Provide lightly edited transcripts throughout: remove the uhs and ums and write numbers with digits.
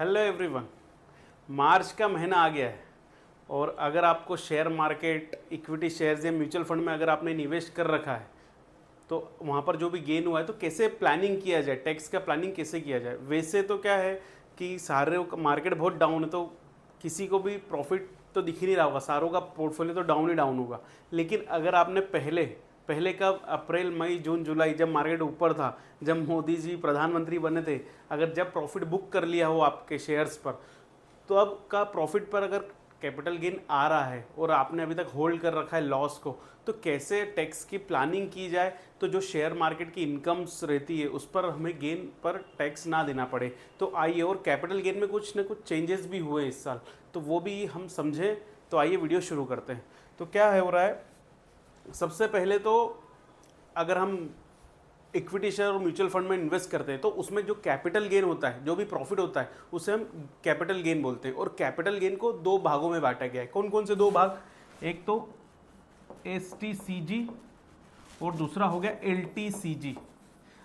Hello everyone. मार्च का महीना आ गया है और अगर आपको शेयर मार्केट, इक्विटी शेयर्स या म्यूचुअल फंड में अगर आपने निवेश कर रखा है तो वहाँ पर जो भी गेन हुआ है तो कैसे प्लानिंग किया जाए, टैक्स का प्लानिंग कैसे किया जाए। वैसे तो क्या है कि सारे मार्केट बहुत डाउन है तो किसी को भी प्रॉफिट तो दिख ही नहीं रहा होगा, सारों का पोर्टफोलियो तो डाउन ही डाउन होगा। लेकिन अगर आपने पहले पहले का अप्रैल, मई, जून, जुलाई जब मार्केट ऊपर था, जब मोदी जी प्रधानमंत्री बने थे, अगर जब प्रॉफिट बुक कर लिया हो आपके शेयर्स पर, तो अब का प्रॉफिट पर अगर कैपिटल गेन आ रहा है और आपने अभी तक होल्ड कर रखा है लॉस को, तो कैसे टैक्स की प्लानिंग की जाए तो जो शेयर मार्केट की इनकम्स रहती है उस पर हमें गेन पर टैक्स ना देना पड़े। तो आइए, और कैपिटल गेन में कुछ ना कुछ चेंजेस भी हुए इस साल, तो वो भी हम समझें। तो आइए वीडियो शुरू करते हैं। तो क्या है हो रहा है, सबसे पहले तो अगर हम इक्विटी शेयर और म्यूचुअल फंड में इन्वेस्ट करते हैं तो उसमें जो कैपिटल गेन होता है, जो भी प्रॉफिट होता है, उसे हम कैपिटल गेन बोलते हैं। और कैपिटल गेन को दो भागों में बांटा गया है। कौन कौन से दो भाग? एक तो एसटीसीजी और दूसरा हो गया एलटीसीजी।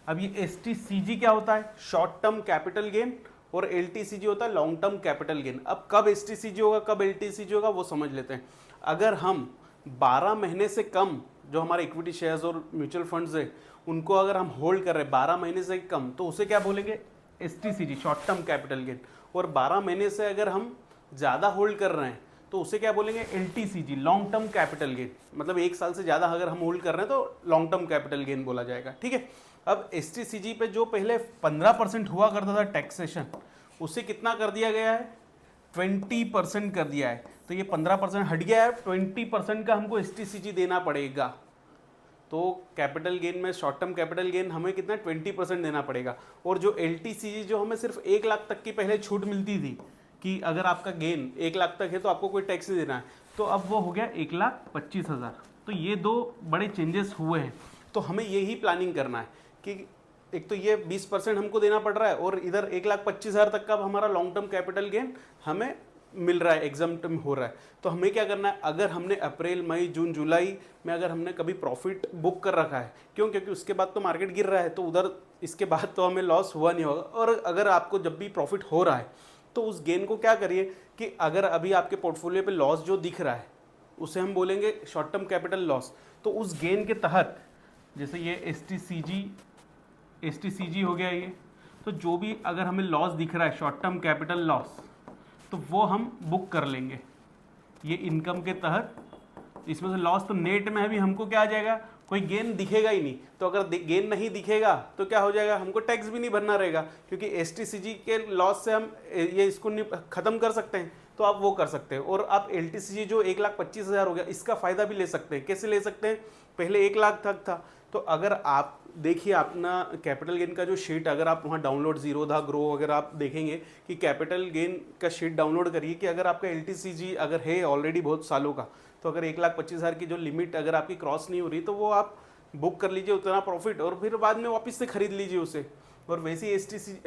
अब ये एसटीसीजी क्या होता है? शॉर्ट टर्म कैपिटल गेन, और एलटीसीजी होता है लॉन्ग टर्म कैपिटल गेन। अब कब एसटीसीजी होगा, कब एलटीसीजी होगा, वो समझ लेते हैं। अगर हम 12 महीने से कम जो हमारे इक्विटी शेयर्स और म्यूचुअल फंड्स है उनको अगर हम होल्ड कर रहे हैं 12 महीने से कम, तो उसे क्या बोलेंगे? STCG, short term capital gain. और 12 महीने से अगर हम ज़्यादा होल्ड कर रहे हैं तो उसे क्या बोलेंगे? LTCG, long term capital gain. मतलब 1 साल से ज़्यादा अगर हम होल्ड कर रहे हैं तो लॉन्ग टर्म कैपिटल गेन बोला जाएगा। ठीक है। अब एसटीसीजी पे जो पहले 15% हुआ करता था टैक्सेशन, उसे कितना कर दिया गया है? 20% कर दिया है। तो ये 15% हट गया है, 20% का हमको एसटीसीजी देना पड़ेगा। तो कैपिटल गेन में, शॉर्ट टर्म कैपिटल गेन हमें कितना? 20% देना पड़ेगा। और जो एलटीसीजी, जो हमें सिर्फ 1 लाख तक की पहले छूट मिलती थी कि अगर आपका गेन 1 लाख तक है तो आपको कोई टैक्स नहीं देना है, तो अब वो हो गया 1,25,000। तो ये दो बड़े चेंजेस हुए हैं। तो हमें यही प्लानिंग करना है कि एक तो ये 20% हमको देना पड़ रहा है और इधर 1,25,000 तक का हमारा लॉन्ग टर्म कैपिटल गेन हमें मिल रहा है, एग्जाम्प्ट हो रहा है। तो हमें क्या करना है? अगर हमने अप्रैल, मई, जून, जुलाई में अगर हमने कभी प्रॉफिट बुक कर रखा है, क्योंकि उसके बाद तो मार्केट गिर रहा है, तो उधर इसके बाद तो हमें लॉस हुआ नहीं होगा। और अगर आपको जब भी प्रॉफिट हो रहा है तो उस गेन को क्या करिए कि अगर अभी आपके पोर्टफोलियो पे लॉस जो दिख रहा है उसे हम बोलेंगे शॉर्ट टर्म कैपिटल लॉस। तो उस गेन के तहत, जैसे ये एसटीसीजी हो गया ये, तो जो भी अगर हमें लॉस दिख रहा है, शॉर्ट टर्म कैपिटल लॉस, तो वो हम बुक कर लेंगे ये इनकम के तहत। इसमें से लॉस तो नेट में है, भी हमको क्या आ जाएगा? कोई गेन दिखेगा ही नहीं। तो अगर गेन नहीं दिखेगा तो क्या हो जाएगा? हमको टैक्स भी नहीं भरना रहेगा, क्योंकि एसटीसीजी के लॉस से हम ये इसको खत्म कर सकते हैं। तो आप वो कर सकते हैं। और आप एलटीसीजी जो 1,25,000 हो गया, इसका फ़ायदा भी ले सकते हैं। कैसे ले सकते हैं? पहले 1 लाख तक था, तो अगर आप देखिए अपना कैपिटल गेन का जो शीट, अगर आप वहाँ डाउनलोड ज़ीरोधा ग्रो अगर आप देखेंगे कि कैपिटल गेन का शीट डाउनलोड करिए कि अगर आपका एलटीसीजी अगर है ऑलरेडी बहुत सालों का, तो अगर 1,25,000 की जो लिमिट अगर आपकी क्रॉस नहीं हो रही तो वो आप बुक कर लीजिए उतना प्रॉफिट, और फिर बाद में वापस से खरीद लीजिए उसे। और वैसे ही एसटीसी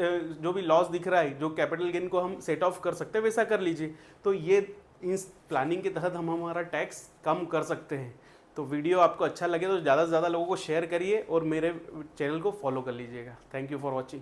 जो भी लॉस दिख रहा है, जो कैपिटल गेन को हम सेट ऑफ कर सकते हैं, वैसा कर लीजिए। तो ये इस प्लानिंग के तहत हम हमारा टैक्स कम कर सकते हैं। तो वीडियो आपको अच्छा लगे तो ज़्यादा से ज़्यादा लोगों को शेयर करिए और मेरे चैनल को फॉलो कर लीजिएगा। Thank you for watching.